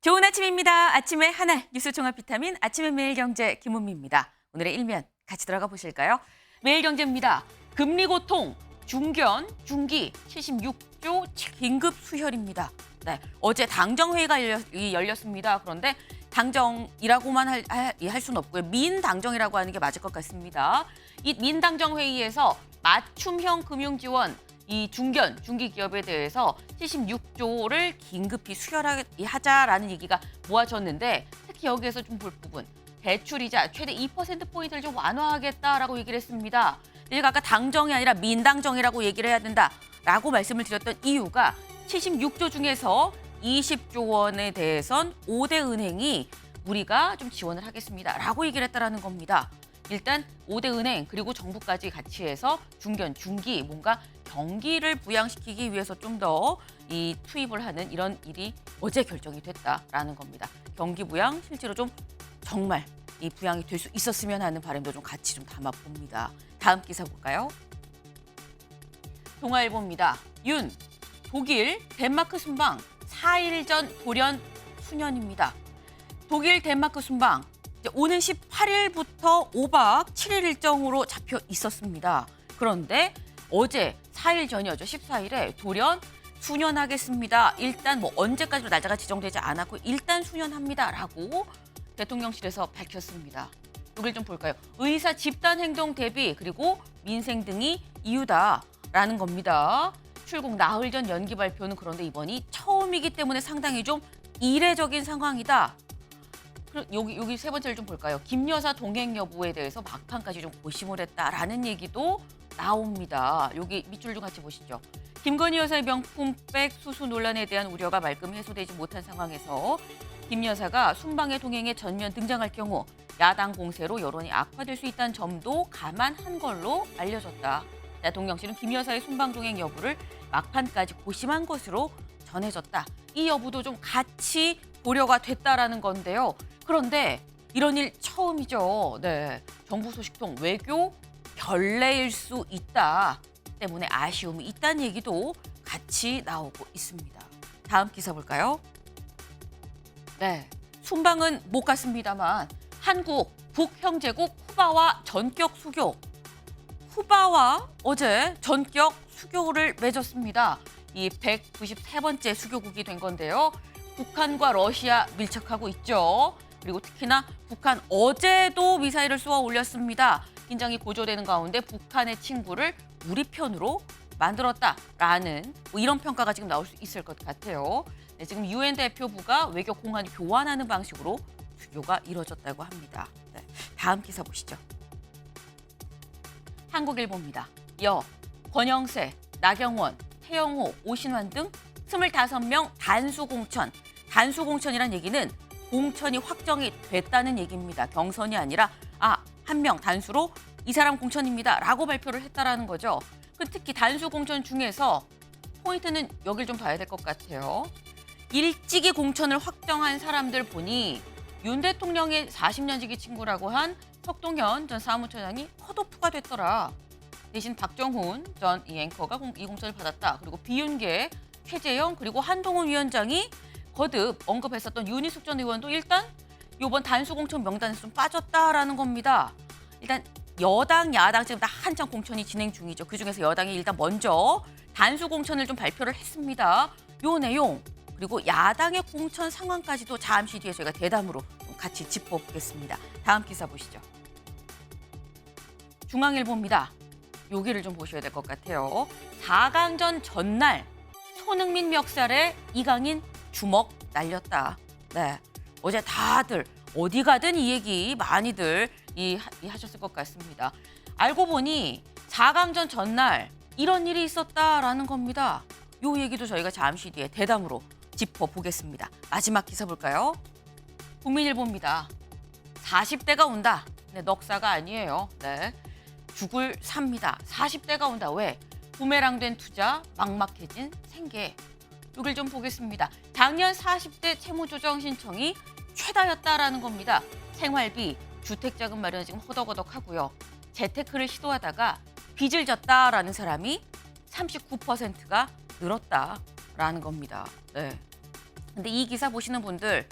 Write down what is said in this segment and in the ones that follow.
좋은 아침입니다. 아침의 하나 뉴스 종합 비타민 아침의 매일경제 김은미입니다. 오늘의 일면 같이 들어가 보실까요? 매일경제입니다. 금리 고통, 중견, 중기 76조 긴급 수혈입니다. 네, 어제 당정회의가 열렸습니다. 그런데 당정이라고만 할 수는 없고요. 민당정이라고 하는 게 맞을 것 같습니다. 이 민당정회의에서 맞춤형 금융지원 이 중견, 중기 기업에 대해서 76조를 긴급히 수혈하자라는 얘기가 모아졌는데 특히 여기에서 좀 볼 부분, 대출이자 최대 2%포인트를 좀 완화하겠다라고 얘기를 했습니다. 제가 아까 당정이 아니라 민당정이라고 얘기를 해야 된다라고 말씀을 드렸던 이유가 76조 중에서 20조 원에 대해선 5대 은행이 우리가 좀 지원을 하겠습니다 라고 얘기를 했다라는 겁니다. 일단 5대 은행 그리고 정부까지 같이 해서 중견, 중기 뭔가 경기를 부양시키기 위해서 좀 더 이 투입을 하는 이런 일이 어제 결정이 됐다라는 겁니다. 경기 부양 실제로 좀 정말 이 부양이 될 수 있었으면 하는 바람도 좀 같이 좀 담아봅니다. 다음 기사 볼까요? 동아일보입니다. 윤, 독일, 덴마크 순방 4일 전 돌연 수년입니다. 독일, 덴마크 순방 오는 18일부터 5박 7일 일정으로 잡혀 있었습니다. 그런데 어제 4일 전이었죠. 14일에 돌연 수년하겠습니다. 일단 뭐 언제까지로 날짜가 지정되지 않았고 일단 수년합니다라고 대통령실에서 밝혔습니다. 여기를 좀 볼까요? 의사 집단 행동 대비 그리고 민생 등이 이유다라는 겁니다. 출국 나흘 전 연기 발표는 그런데 이번이 처음이기 때문에 상당히 좀 이례적인 상황이다. 여기 세 번째를 좀 볼까요? 김 여사 동행 여부에 대해서 막판까지 좀 고심을 했다라는 얘기도 나옵니다. 여기 밑줄 좀 같이 보시죠. 김건희 여사의 명품백 수수 논란에 대한 우려가 말끔히 해소되지 못한 상황에서 김 여사가 순방의 동행에 전면 등장할 경우 야당 공세로 여론이 악화될 수 있다는 점도 감안한 걸로 알려졌다. 대통령실은 김 여사의 순방 동행 여부를 막판까지 고심한 것으로 전해졌다. 이 여부도 좀 같이 고려가 됐다라는 건데요. 그런데 이런 일 처음이죠. 네, 정부 소식통 외교 결례일 수 있다 때문에 아쉬움이 있다는 얘기도 같이 나오고 있습니다. 다음 기사 볼까요? 네, 순방은 못 갔습니다만 한국 북형제국 쿠바와 전격 수교. 쿠바와 어제 전격 수교를 맺었습니다. 이 193번째 수교국이 된 건데요. 북한과 러시아 밀착하고 있죠. 그리고 특히나 북한 어제도 미사일을 쏘아 올렸습니다. 긴장이 고조되는 가운데 북한의 친구를 우리 편으로 만들었다라는 뭐 이런 평가가 지금 나올 수 있을 것 같아요. 네, 지금 유엔 대표부가 외교 공안 교환하는 방식으로 수교가 이루어졌다고 합니다. 네, 다음 기사 보시죠. 한국일보입니다. 권영세, 나경원, 태영호, 오신환 등 25명 단수 공천. 단수 공천이란 얘기는 공천이 확정이 됐다는 얘기입니다. 경선이 아니라 한 명 단수로 이 사람 공천입니다 라고 발표를 했다라는 거죠. 특히 단수 공천 중에서 포인트는 여길 좀 봐야 될 것 같아요. 일찍이 공천을 확정한 사람들 보니 윤 대통령의 40년 지기 친구라고 한 석동현 전 사무처장이 컷오프가 됐더라. 대신 박정훈 전 이 앵커가 이 공천을 받았다. 그리고 비윤계, 최재형 그리고 한동훈 위원장이 거듭 언급했었던 윤희숙 전 의원도 일단 이번 단수 공천 명단에서 좀 빠졌다라는 겁니다. 일단 여당, 야당 지금 다 한창 공천이 진행 중이죠. 그중에서 여당이 일단 먼저 단수 공천을 좀 발표를 했습니다. 요 내용 그리고 야당의 공천 상황까지도 잠시 뒤에 저희가 대담으로 같이 짚어보겠습니다. 다음 기사 보시죠. 중앙일보입니다. 여기를 좀 보셔야 될 것 같아요. 4강전 전날 손흥민 멱살에 이강인 주먹 날렸다. 네, 어제 다들 어디 가든 이 얘기 많이들 하셨을 것 같습니다. 알고 보니 4강전 전날 이런 일이 있었다라는 겁니다. 이 얘기도 저희가 잠시 뒤에 대담으로 짚어보겠습니다. 마지막 기사 볼까요? 국민일보입니다. 40대가 온다. 네, 넉사가 아니에요. 네, 죽을 삽니다. 40대가 온다. 왜? 부메랑된 투자, 막막해진 생계. 여길 좀 보겠습니다. 작년 40대 채무조정 신청이 최다였다라는 겁니다. 생활비, 주택자금 마련 지금 허덕허덕하고요. 재테크를 시도하다가 빚을 졌다라는 사람이 39%가 늘었다라는 겁니다. 네. 근데 이 기사 보시는 분들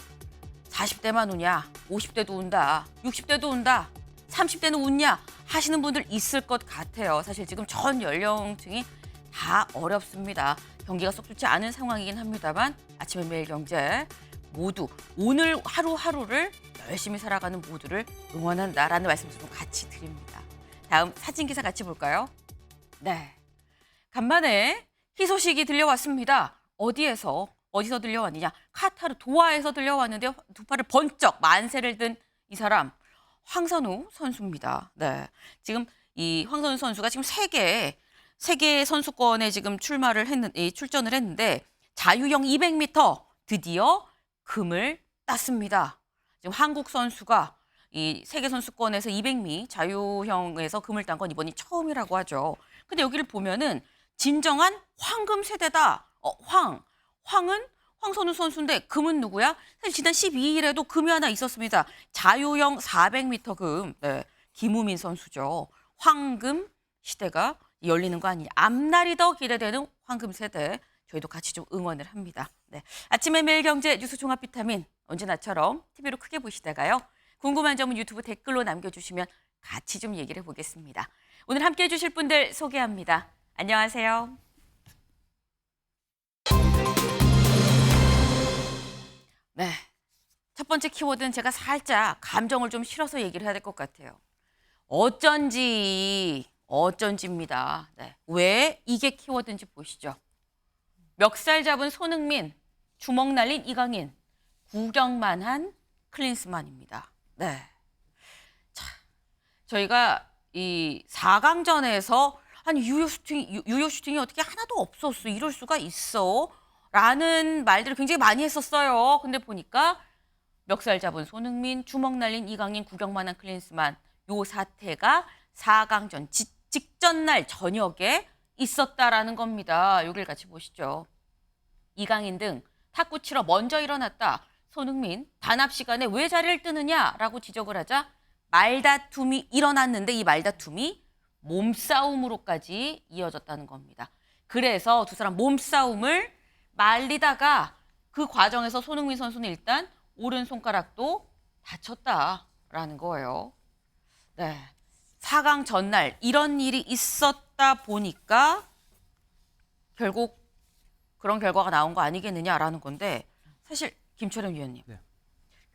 40대만 우냐, 50대도 운다, 60대도 운다, 30대는 웃냐 하시는 분들 있을 것 같아요. 사실 지금 전 연령층이 다 어렵습니다. 경기가 썩 좋지 않은 상황이긴 합니다만 아침에 매일경제 모두 오늘 하루하루를 열심히 살아가는 모두를 응원한다라는 말씀을 좀 같이 드립니다. 다음 사진 기사 같이 볼까요? 네, 간만에 희소식이 들려왔습니다. 어디서 들려왔느냐? 카타르 도하에서 들려왔는데 두 팔을 번쩍 만세를 든 이 사람 황선우 선수입니다. 네, 지금 이 황선우 선수가 지금 세계 선수권에 지금 출전을 했는데 자유형 200m 드디어 금을 땄습니다. 지금 한국 선수가 이 세계 선수권에서 200미 자유형에서 금을 딴 건 이번이 처음이라고 하죠. 근데 여기를 보면은 진정한 황금 세대다. 황은 황선우 선수인데 금은 누구야? 사실 지난 12일에도 금이 하나 있었습니다. 자유형 400m 금. 네, 김우민 선수죠. 황금 시대가 열리는 거 아니냐. 앞날이 더 기대되는 황금 세대. 저희도 같이 좀 응원을 합니다. 네, 아침의 매일경제 뉴스 종합 비타민 언제나처럼 TV로 크게 보시다가요. 궁금한 점은 유튜브 댓글로 남겨주시면 같이 좀 얘기를 해보겠습니다. 오늘 함께해 주실 분들 소개합니다. 안녕하세요. 네, 첫 번째 키워드는 제가 살짝 감정을 좀 실어서 얘기를 해야 될 것 같아요. 어쩐지입니다. 네, 왜 이게 키워드인지 보시죠. 멱살 잡은 손흥민, 주먹 날린 이강인, 구경만 한 클린스만입니다. 네, 자, 저희가 이 4강전에서 아니 유효 슈팅이 어떻게 하나도 없었어, 이럴 수가 있어 라는 말들을 굉장히 많이 했었어요. 근데 보니까 멱살 잡은 손흥민, 주먹 날린 이강인, 구경만 한 클린스만, 요 사태가 4강전 직전 날 저녁에 있었다라는 겁니다. 여기를 같이 보시죠. 이강인 등 탁구 치러 먼저 일어났다. 손흥민 단합 시간에 왜 자리를 뜨느냐라고 지적을 하자 말다툼이 일어났는데 이 말다툼이 몸싸움으로까지 이어졌다는 겁니다. 그래서 두 사람 몸싸움을 말리다가 그 과정에서 손흥민 선수는 일단 오른손가락도 다쳤다라는 거예요. 네, 4강 전날 이런 일이 있었다 보니까 결국 그런 결과가 나온 거 아니겠느냐라는 건데 사실 김철현 위원님, 네.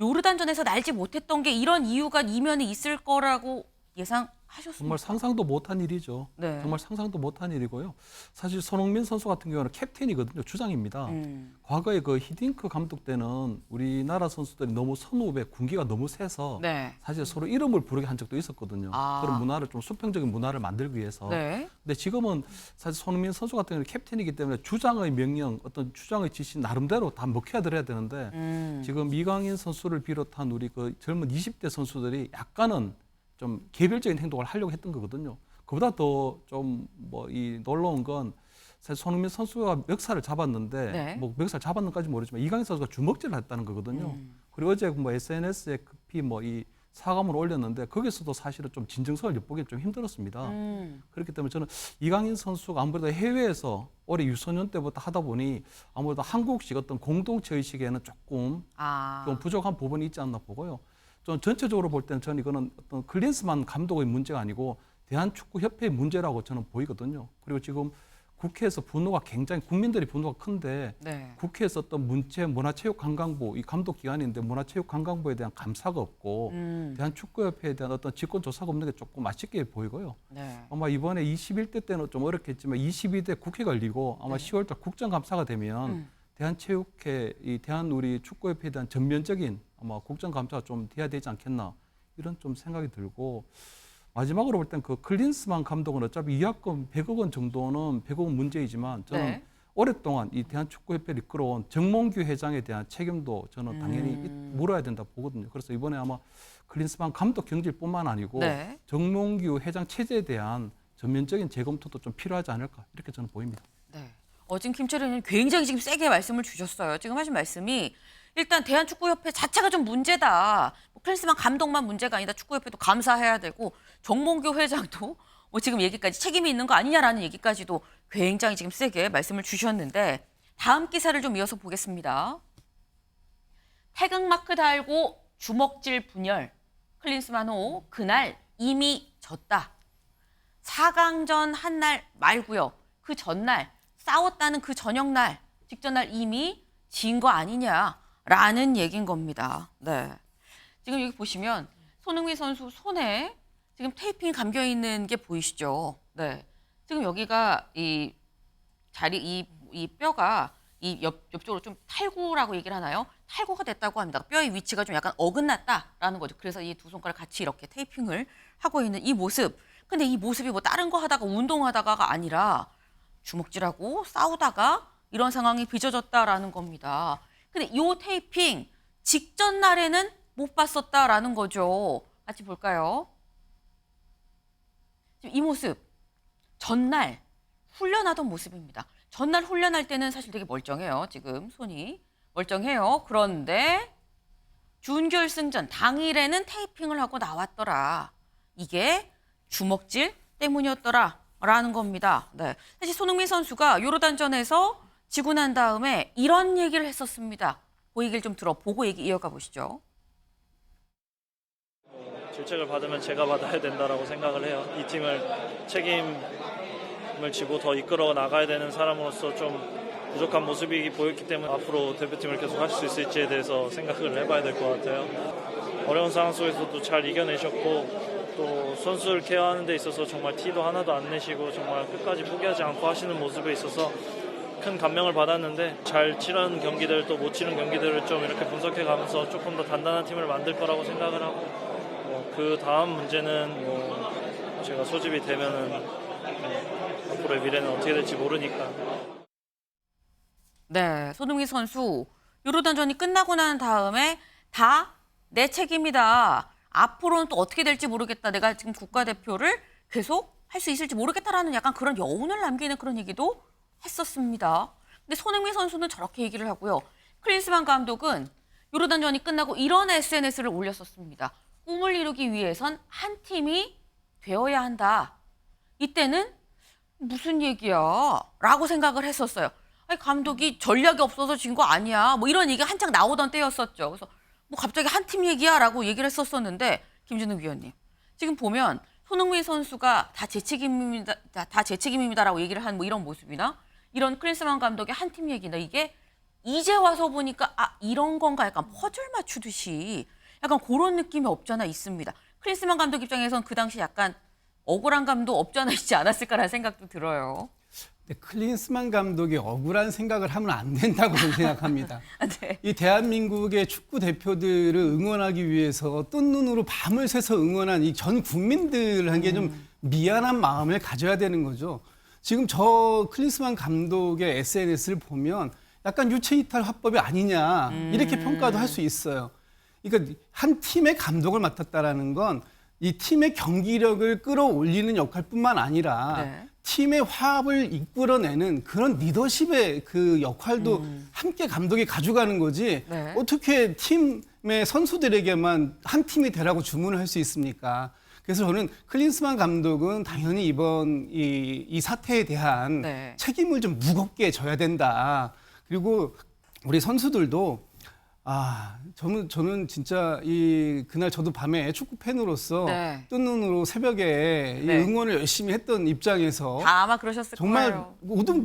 요르단전에서 날지 못했던 게 이런 이유가 이면에 있을 거라고 예상하셨습니까? 정말 상상도 못한 일이죠. 네. 정말 상상도 못한 일이고요. 사실 손흥민 선수 같은 경우는 캡틴이거든요. 주장입니다. 과거에 그 히딩크 감독 때는 우리나라 선수들이 너무 선후배 군기가 너무 세서 네. 사실 서로 이름을 부르게 한 적도 있었거든요. 그런 문화를 좀 수평적인 문화를 만들기 위해서. 네. 근데 지금은 사실 손흥민 선수 같은 경우는 캡틴이기 때문에 주장의 명령, 어떤 주장의 지시 나름대로 다 먹혀들어야 되는데 지금 이강인 선수를 비롯한 우리 그 젊은 20대 선수들이 약간은 좀 개별적인 행동을 하려고 했던 거거든요. 그보다 더 좀 뭐 이 놀라운 건 사실 손흥민 선수가 멱살을 잡았는데 네. 뭐 멱살 잡았는까지 모르지만 이강인 선수가 주먹질을 했다는 거거든요. 그리고 어제 뭐 SNS에 급히 뭐 이 사과문을 올렸는데 거기서도 사실은 좀 진정성을 엿보기 좀 힘들었습니다. 그렇기 때문에 저는 이강인 선수가 아무래도 해외에서 올해 유소년 때부터 하다 보니 아무래도 한국식 어떤 공동체 의식에는 조금 좀 부족한 부분이 있지 않나 보고요. 좀 전체적으로 볼 때는 저는 이거는 어떤 클린스만 감독의 문제가 아니고 대한축구협회의 문제라고 저는 보이거든요. 그리고 지금 국회에서 분노가 굉장히 국민들이 분노가 큰데 네. 국회에서 어떤 문화체육관광부 이 감독 기관인데 문화체육관광부에 대한 감사가 없고 대한축구협회에 대한 어떤 직권 조사가 없는 게 조금 아쉽게 보이고요. 네. 아마 이번에 21대 때는 좀 어렵겠지만 22대 국회가 열리고 아마 10월달 국정감사가 되면 대한체육회, 이 대한 우리 축구협회에 대한 전면적인 아마 국정감사가 좀 돼야 되지 않겠나 이런 좀 생각이 들고 마지막으로 볼 땐 그 클린스만 감독은 어차피 이약금 100억 원 정도는 100억 원 문제이지만 저는 네. 오랫동안 이 대한축구협회를 이끌어온 정몽규 회장에 대한 책임도 저는 당연히 물어야 된다 보거든요. 그래서 이번에 아마 클린스만 감독 경질뿐만 아니고 네. 정몽규 회장 체제에 대한 전면적인 재검토도 좀 필요하지 않을까 이렇게 저는 보입니다. 네. 지금 김철현 의원님 굉장히 지금 세게 말씀을 주셨어요. 지금 하신 말씀이 일단 대한축구협회 자체가 좀 문제다. 뭐 클린스만 감독만 문제가 아니다. 축구협회도 감사해야 되고 정몽규 회장도 뭐 지금 얘기까지 책임이 있는 거 아니냐라는 얘기까지도 굉장히 지금 세게 말씀을 주셨는데 다음 기사를 좀 이어서 보겠습니다. 태극마크 달고 주먹질 분열. 클린스만호 그날 이미 졌다. 4강전 한 날 말고요. 그 전날 싸웠다는 그 저녁날 직전 날 이미 진 거 아니냐라는 얘기인 겁니다. 네. 지금 여기 보시면 손흥민 선수 손에 지금 테이핑이 감겨 있는 게 보이시죠? 네. 지금 여기가 이 뼈가 이 옆쪽으로 좀 탈구라고 얘기를 하나요? 탈구가 됐다고 합니다. 뼈의 위치가 좀 약간 어긋났다라는 거죠. 그래서 이 두 손가락 같이 이렇게 테이핑을 하고 있는 이 모습. 근데 이 모습이 뭐 다른 거 하다가 운동하다가가 아니라 주먹질하고 싸우다가 이런 상황이 빚어졌다라는 겁니다. 근데 이 테이핑 직전 날에는 못 봤었다라는 거죠. 같이 볼까요? 지금 이 모습 전날 훈련하던 모습입니다. 전날 훈련할 때는 사실 되게 멀쩡해요. 지금 손이 멀쩡해요. 그런데 준결승전 당일에는 테이핑을 하고 나왔더라. 이게 주먹질 때문이었더라 라는 겁니다. 네. 사실 손흥민 선수가 요르단전에서 지고 난 다음에 이런 얘기를 했었습니다. 그 얘기를 좀 들어보고 얘기 이어가 보시죠. 질책을 받으면 제가 받아야 된다라고 생각을 해요. 이 팀을 책임을 지고 더 이끌어 나가야 되는 사람으로서 좀 부족한 모습이 보였기 때문에 앞으로 대표팀을 계속 할 수 있을지에 대해서 생각을 해봐야 될 것 같아요. 어려운 상황 속에서도 잘 이겨내셨고 또 선수를 케어하는 데 있어서 정말 티도 하나도 안 내시고 정말 끝까지 포기하지 않고 하시는 모습에 있어서 큰 감명을 받았는데 잘 치른 경기들 또 못 치른 경기들을 좀 이렇게 분석해 가면서 조금 더 단단한 팀을 만들 거라고 생각을 하고 그 다음 문제는 제가 소집이 되면은 앞으로의 미래는 어떻게 될지 모르니까. 네, 손흥민 선수 요르단전이 끝나고 난 다음에 다 내 책임이다. 앞으로는 또 어떻게 될지 모르겠다. 내가 지금 국가대표를 계속 할 수 있을지 모르겠다라는 약간 그런 여운을 남기는 그런 얘기도 했었습니다. 근데 손흥민 선수는 저렇게 얘기를 하고요. 클린스만 감독은 요르단전이 끝나고 이런 SNS를 올렸었습니다. 꿈을 이루기 위해선 한 팀이 되어야 한다. 이때는 무슨 얘기야? 라고 생각을 했었어요. 아니, 감독이 전략이 없어서 진 거 아니야. 뭐 이런 얘기가 한창 나오던 때였었죠. 그래서 뭐 갑자기 한 팀 얘기야? 라고 얘기를 했었었는데 김준욱 위원님. 지금 보면 손흥민 선수가 다 제 책임입니다. 다 제 책임입니다라고 얘기를 한 뭐 이런 모습이나 이런 클린스만 감독의 한 팀 얘기나 이게 이제 와서 보니까 이런 건가 약간 퍼즐 맞추듯이 약간 그런 느낌이 없잖아 있습니다. 클린스만 감독 입장에선 그 당시 약간 억울한 감도 없잖아 있지 않았을까라는 생각도 들어요. 클린스만 감독이 억울한 생각을 하면 안 된다고 저는 생각합니다. 네. 이 대한민국의 축구 대표들을 응원하기 위해서 뜬 눈으로 밤을 새서 응원한 이 전 국민들에게 좀 미안한 마음을 가져야 되는 거죠. 지금 저 클린스만 감독의 SNS를 보면 약간 유체이탈 화법이 아니냐 이렇게 평가도 할 수 있어요. 그러니까 한 팀의 감독을 맡았다라는 건 이 팀의 경기력을 끌어올리는 역할뿐만 아니라 네. 팀의 화합을 이끌어내는 그런 리더십의 그 역할도 함께 감독이 가져가는 거지 네. 어떻게 팀의 선수들에게만 한 팀이 되라고 주문을 할 수 있습니까? 그래서 저는 클린스만 감독은 당연히 이번 이 사태에 대한 네. 책임을 좀 무겁게 져야 된다. 그리고 우리 선수들도 저는 진짜 그날 저도 밤에 축구 팬으로서 네. 뜬 눈으로 새벽에 이 네. 응원을 열심히 했던 입장에서 다 아마 그러셨을 정말 거예요. 모든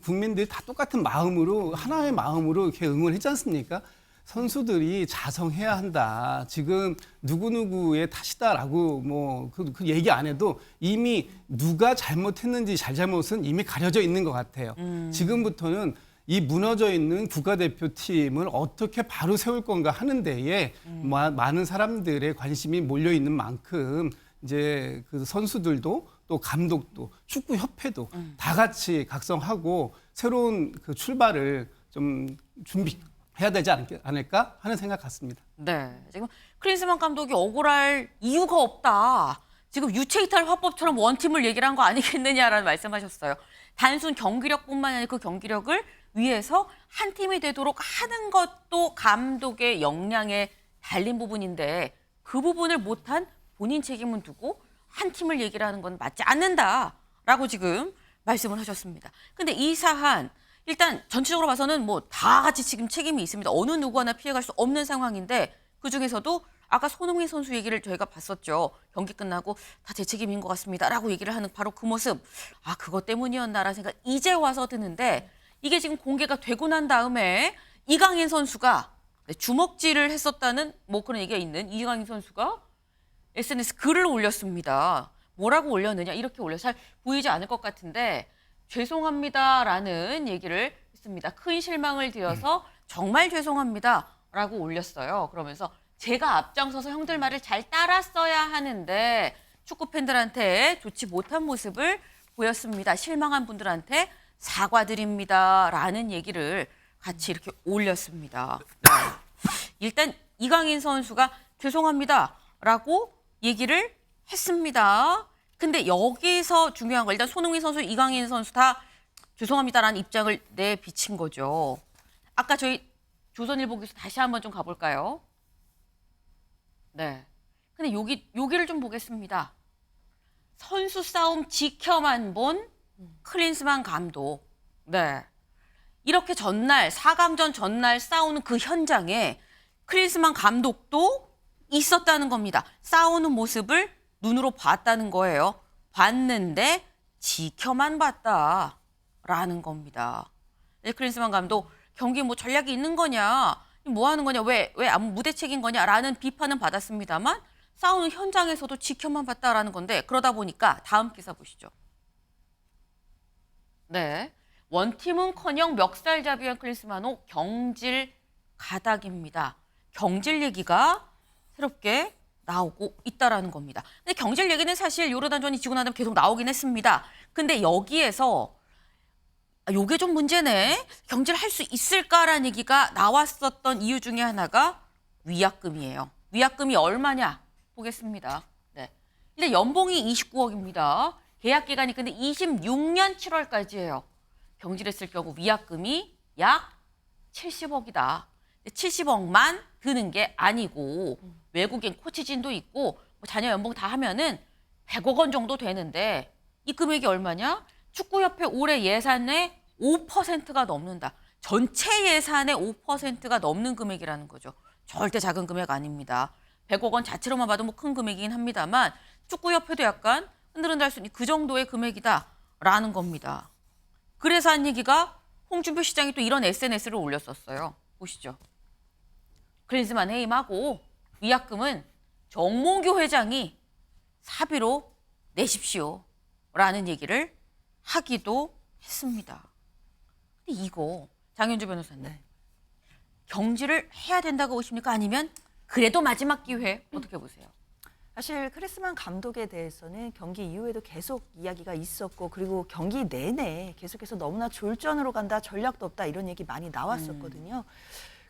국민들이 다 똑같은 마음으로 하나의 마음으로 이렇게 응원했지 않습니까? 선수들이 자성해야 한다. 지금 누구누구의 탓이다라고 그 얘기 안 해도 이미 누가 잘못했는지 잘잘못은 이미 가려져 있는 것 같아요. 지금부터는 이 무너져 있는 국가대표팀을 어떻게 바로 세울 건가 하는 데에 많은 사람들의 관심이 몰려 있는 만큼 이제 그 선수들도 또 감독도 축구협회도 다 같이 각성하고 새로운 그 출발을 좀 준비해야 되지 않을까 하는 생각 같습니다. 네, 지금 클린스만 감독이 억울할 이유가 없다. 지금 유체이탈 화법처럼 원팀을 얘기를 한 거 아니겠느냐라는 말씀하셨어요. 단순 경기력뿐만 아니라 그 경기력을 위해서 한 팀이 되도록 하는 것도 감독의 역량에 달린 부분인데 그 부분을 못한 본인 책임은 두고 한 팀을 얘기를 하는 건 맞지 않는다라고 지금 말씀을 하셨습니다. 근데 이 사안, 일단 전체적으로 봐서는 뭐 다 같이 지금 책임이 있습니다. 어느 누구 하나 피해갈 수 없는 상황인데 그중에서도 아까 손흥민 선수 얘기를 저희가 봤었죠. 경기 끝나고 다 제 책임인 것 같습니다라고 얘기를 하는 바로 그 모습. 아, 그것 때문이었나라는 생각 이제 와서 드는데 이게 지금 공개가 되고 난 다음에 이강인 선수가 주먹질을 했었다는 뭐 그런 얘기가 있는 이강인 선수가 SNS 글을 올렸습니다. 뭐라고 올렸느냐 이렇게 올려서 잘 보이지 않을 것 같은데 죄송합니다라는 얘기를 했습니다. 큰 실망을 드려서 정말 죄송합니다라고 올렸어요. 그러면서 제가 앞장서서 형들 말을 잘 따랐어야 하는데 축구 팬들한테 좋지 못한 모습을 보였습니다. 실망한 분들한테 사과드립니다라는 얘기를 같이 이렇게 올렸습니다. 일단 이강인 선수가 죄송합니다라고 얘기를 했습니다. 근데 여기서 중요한 거 일단 손흥민 선수, 이강인 선수 다 죄송합니다라는 입장을 내비친 거죠. 아까 저희 조선일보 기사 다시 한번 좀 가볼까요? 네. 근데 여기를 좀 보겠습니다. 선수 싸움 지켜만 본 클린스만 감독. 네. 이렇게 전날 4강전 전날 싸우는 그 현장에 클린스만 감독도 있었다는 겁니다. 싸우는 모습을 눈으로 봤다는 거예요. 봤는데 지켜만 봤다라는 겁니다. 클린스만 감독 경기 뭐 전략이 있는 거냐? 뭐 하는 거냐? 왜 아무 무대책인 거냐라는 비판은 받았습니다만 싸우는 현장에서도 지켜만 봤다라는 건데 그러다 보니까 다음 기사 보시죠. 네. 원팀은커녕 멱살잡이한 클린스만호 경질 가닥입니다. 경질 얘기가 새롭게 나오고 있다라는 겁니다. 근데 경질 얘기는 사실 요르단전이 지고 난 다음에 계속 나오긴 했습니다. 근데 여기에서 요게 좀 문제네. 경질할 수 있을까라는 얘기가 나왔었던 이유 중에 하나가 위약금이에요. 위약금이 얼마냐 보겠습니다. 네. 일단 연봉이 29억입니다. 계약 기간이 근데 26년 7월까지예요. 경질했을 경우 위약금이 약 70억이다. 70억만 드는 게 아니고 외국인 코치진도 있고 뭐 자녀 연봉 다 하면은 100억 원 정도 되는데 이 금액이 얼마냐? 축구협회 올해 예산의 5%가 넘는다. 전체 예산의 5%가 넘는 금액이라는 거죠. 절대 작은 금액 아닙니다. 100억 원 자체로만 봐도 뭐 큰 금액이긴 합니다만 축구협회도 약간 흔들흔들 할 수 있는 그 정도의 금액이다라는 겁니다. 그래서 한 얘기가 홍준표 시장이 또 이런 SNS를 올렸었어요. 보시죠. 클린스만 해임하고 위약금은 정몽규 회장이 사비로 내십시오라는 얘기를 하기도 했습니다. 근데 이거 장윤주 변호사님 경질을 해야 된다고 보십니까? 아니면 그래도 마지막 기회 어떻게 보세요? 사실 클린스만 감독에 대해서는 경기 이후에도 계속 이야기가 있었고 그리고 경기 내내 계속해서 너무나 졸전으로 간다, 전략도 없다 이런 얘기 많이 나왔었거든요.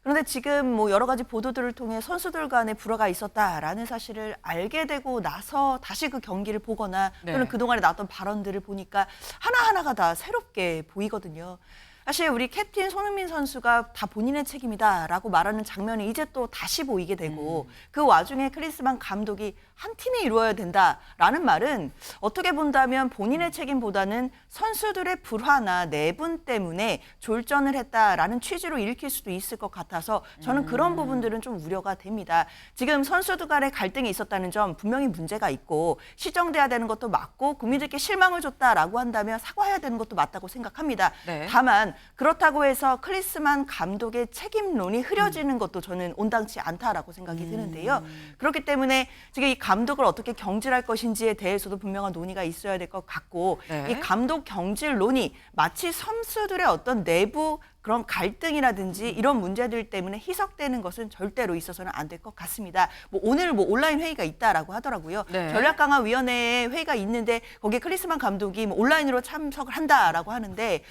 그런데 지금 뭐 여러 가지 보도들을 통해 선수들 간에 불화가 있었다라는 사실을 알게 되고 나서 다시 그 경기를 보거나 또는 그동안에 나왔던 발언들을 보니까 하나하나가 다 새롭게 보이거든요. 사실 우리 캡틴 손흥민 선수가 다 본인의 책임이다라고 말하는 장면이 이제 또 다시 보이게 되고 그 와중에 클린스만 감독이 한 팀이 이루어야 된다라는 말은 어떻게 본다면 본인의 책임보다는 선수들의 불화나 내분 때문에 졸전을 했다라는 취지로 읽힐 수도 있을 것 같아서 저는 그런 부분들은 좀 우려가 됩니다. 지금 선수들 간의 갈등이 있었다는 점 분명히 문제가 있고 시정돼야 되는 것도 맞고 국민들께 실망을 줬다라고 한다면 사과해야 되는 것도 맞다고 생각합니다. 네. 다만 그렇다고 해서 클린스만 감독의 책임론이 흐려지는 것도 저는 온당치 않다라고 생각이 드는데요. 그렇기 때문에 지금 이 감독을 어떻게 경질할 것인지에 대해서도 분명한 논의가 있어야 될 것 같고 이 감독 경질론이 마치 선수들의 어떤 내부 그런 갈등이라든지 이런 문제들 때문에 희석되는 것은 절대로 있어서는 안 될 것 같습니다. 뭐 오늘 뭐 온라인 회의가 있다라고 하더라고요. 전략강화위원회에 회의가 있는데 거기에 클린스만 감독이 뭐 온라인으로 참석을 한다라고 하는데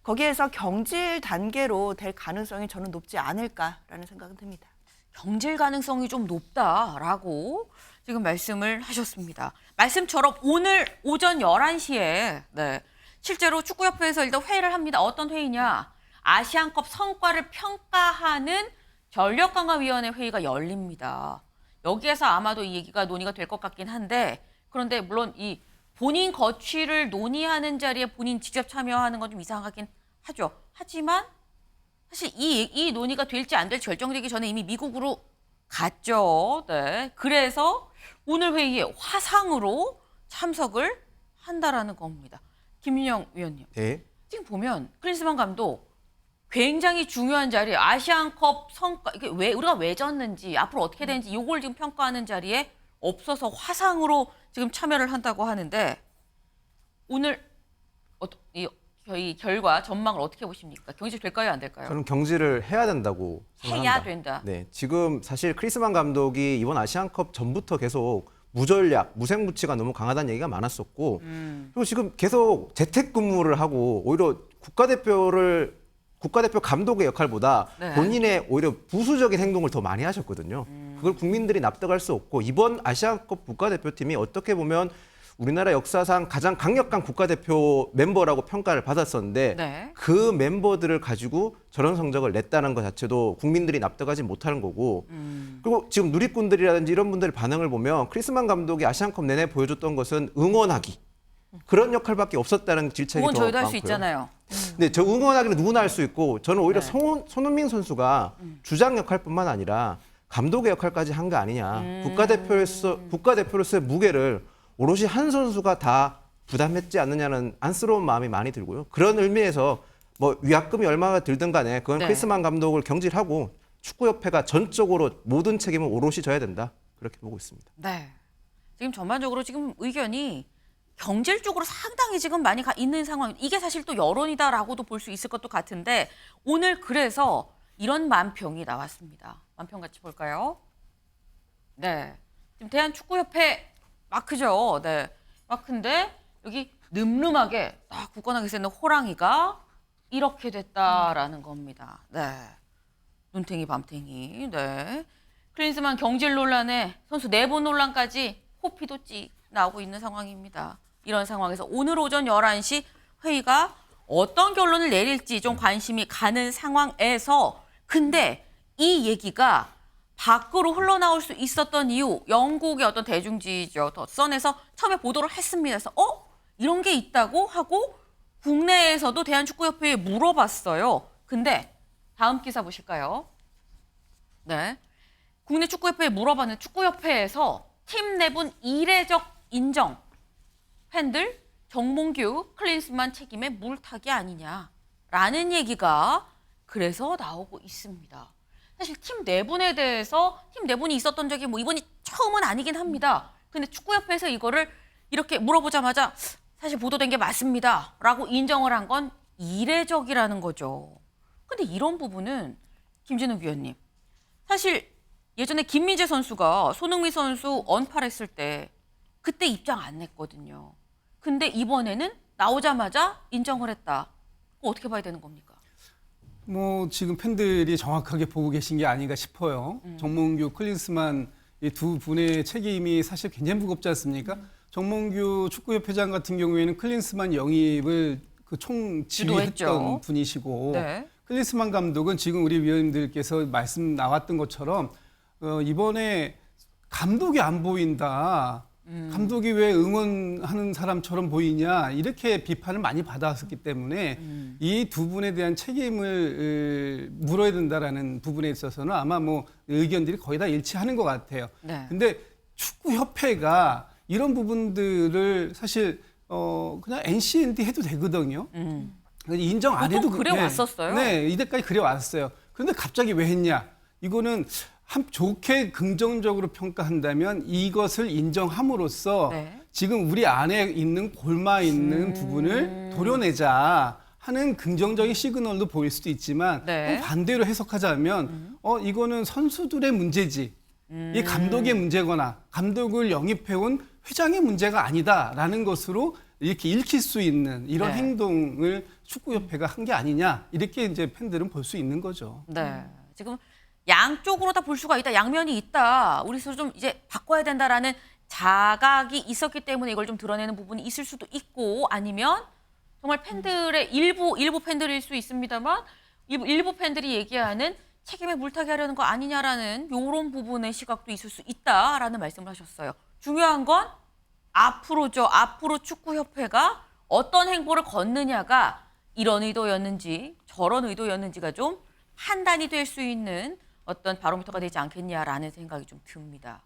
거기에서 경질 단계로 될 가능성이 저는 높지 않을까라는 생각은 듭니다. 경질 가능성이 좀 높다라고 지금 말씀을 하셨습니다. 말씀처럼 오늘 오전 11시에 실제로 축구협회에서 일단 회의를 합니다. 어떤 회의냐? 아시안컵 성과를 평가하는 전력강화위원회 회의가 열립니다. 여기에서 아마도 이 얘기가 논의가 될 것 같긴 한데 그런데 물론 이 본인 거취를 논의하는 자리에 본인 직접 참여하는 건 좀 이상하긴 하죠. 하지만 사실 이 논의가 될지 안 될지 결정되기 전에 이미 미국으로 갔죠. 네. 그래서 오늘 회의에 화상으로 참석을 한다라는 겁니다. 김윤영 위원님. 네. 지금 보면 클린스만 감독 굉장히 중요한 자리, 아시안컵 성과, 이게 우리가 왜 졌는지, 앞으로 어떻게 되는지 이걸 지금 평가하는 자리에 없어서 화상으로 지금 참여를 한다고 하는데 오늘 저희 결과 전망을 어떻게 보십니까? 경질될까요, 안 될까요? 저는 경질을 해야 된다고 생각합니다. 해야 된다. 네, 지금 사실 크리스만 감독이 이번 아시안컵 전부터 계속 무전략, 무색무취가 너무 강하다는 얘기가 많았었고 그리고 지금 계속 재택근무를 하고 오히려 국가대표 감독의 역할보다 네. 본인의 오히려 부수적인 행동을 더 많이 하셨거든요. 그걸 국민들이 납득할 수 없고 이번 아시안컵 국가대표팀이 어떻게 보면 우리나라 역사상 가장 강력한 국가대표 멤버라고 평가를 받았었는데 네. 그 멤버들을 가지고 저런 성적을 냈다는 것 자체도 국민들이 납득하지 못하는 거고 그리고 지금 누리꾼들이라든지 이런 분들의 반응을 보면 크리스만 감독이 아시안컵 내내 보여줬던 것은 응원하기 그런 역할밖에 없었다는 질책이 그건 더 저희도 할 수 많고요. 있잖아요. 근데 저 응원하기는 누구나 할 수 있고 저는 오히려 네. 손흥민 선수가 주장 역할뿐만 아니라 감독의 역할까지 한 거 아니냐. 국가대표로서의 무게를 오롯이 한 선수가 다 부담했지 않느냐는 안쓰러운 마음이 많이 들고요. 그런 의미에서 뭐 위약금이 얼마가 들든 간에 그건 네. 크리스만 감독을 경질하고 축구협회가 전적으로 모든 책임을 오롯이 져야 된다. 그렇게 보고 있습니다. 네. 지금 전반적으로 지금 의견이 경질 쪽으로 상당히 지금 많이 있는 상황. 이게 사실 또 여론이다라고도 볼 수 있을 것도 같은데 오늘 그래서 이런 만평이 나왔습니다. 만평 같이 볼까요? 네. 지금 대한축구협회 마크죠. 네. 마크인데 여기 늠름하게 딱 굳건하게 쓰는 호랑이가 이렇게 됐다라는 겁니다. 네. 눈탱이 밤탱이. 네. 클린스만 경질 논란에 선수 내분 논란까지 호피도 찍 나오고 있는 상황입니다. 이런 상황에서 오늘 오전 11시 회의가 어떤 결론을 내릴지 좀 관심이 가는 상황에서 근데 이 얘기가 밖으로 흘러나올 수 있었던 이유 영국의 어떤 대중지죠. 더 선에서 처음에 보도를 했습니다. 그래서 이런 게 있다고 하고 국내에서도 대한축구협회에 물어봤어요. 근데 다음 기사 보실까요? 네. 국내 축구협회에 물어봤는데 축구협회에서 팀 내분 이례적 인정. 팬들 정몽규 클린스만 책임의 물타기 아니냐라는 얘기가 그래서 나오고 있습니다. 사실 팀 내분에 대해서 팀 내분이 있었던 적이 뭐 이번이 처음은 아니긴 합니다. 근데 축구협회에서 이거를 이렇게 물어보자마자 사실 보도된 게 맞습니다라고 인정을 한 건 이례적이라는 거죠. 근데 이런 부분은 김진욱 위원님 사실 예전에 김민재 선수가 손흥민 선수 언팔했을 때 그때 입장 안 냈거든요. 근데 이번에는 나오자마자 인정을 했다. 어떻게 봐야 되는 겁니까? 뭐 지금 팬들이 정확하게 보고 계신 게 아닌가 싶어요. 정몽규, 클린스만 이 두 분의 책임이 사실 굉장히 무겁지 않습니까? 정몽규 축구협회장 같은 경우에는 클린스만 영입을 그 총 지휘했던 주도했죠. 분이시고 네. 클린스만 감독은 지금 우리 위원님들께서 말씀 나왔던 것처럼 이번에 감독이 안 보인다. 감독이 왜 응원하는 사람처럼 보이냐 이렇게 비판을 많이 받아왔었기 때문에 이 두 분에 대한 책임을 물어야 된다라는 부분에 있어서는 아마 뭐 의견들이 거의 다 일치하는 것 같아요. 네. 근데 축구협회가 이런 부분들을 사실 그냥 NCND 해도 되거든요. 인정 안 해도 보통 그래 왔었어요? 네, 이때까지 그래 왔어요. 그런데 갑자기 왜 했냐? 이거는 좋게 긍정적으로 평가한다면 이것을 인정함으로써 네. 지금 우리 안에 있는 골마 있는 부분을 도려내자 하는 긍정적인 시그널도 보일 수도 있지만 네. 또 반대로 해석하자면 이거는 선수들의 문제지 이 감독의 문제거나 감독을 영입해온 회장의 문제가 아니다라는 것으로 이렇게 읽힐 수 있는 이런 네. 행동을 축구협회가 한 게 아니냐 이렇게 이제 팬들은 볼 수 있는 거죠. 네. 지금 양쪽으로 다 볼 수가 있다. 양면이 있다. 우리 스스로 좀 이제 바꿔야 된다라는 자각이 있었기 때문에 이걸 좀 드러내는 부분이 있을 수도 있고 아니면 정말 팬들의 일부 팬들일 수 있습니다만 일부 팬들이 얘기하는 책임에 물타기 하려는 거 아니냐라는 이런 부분의 시각도 있을 수 있다라는 말씀을 하셨어요. 중요한 건 앞으로죠. 앞으로 축구협회가 어떤 행보를 걷느냐가 이런 의도였는지 저런 의도였는지가 좀 판단이 될 수 있는 어떤 바로미터가 되지 않겠냐라는 생각이 좀 듭니다.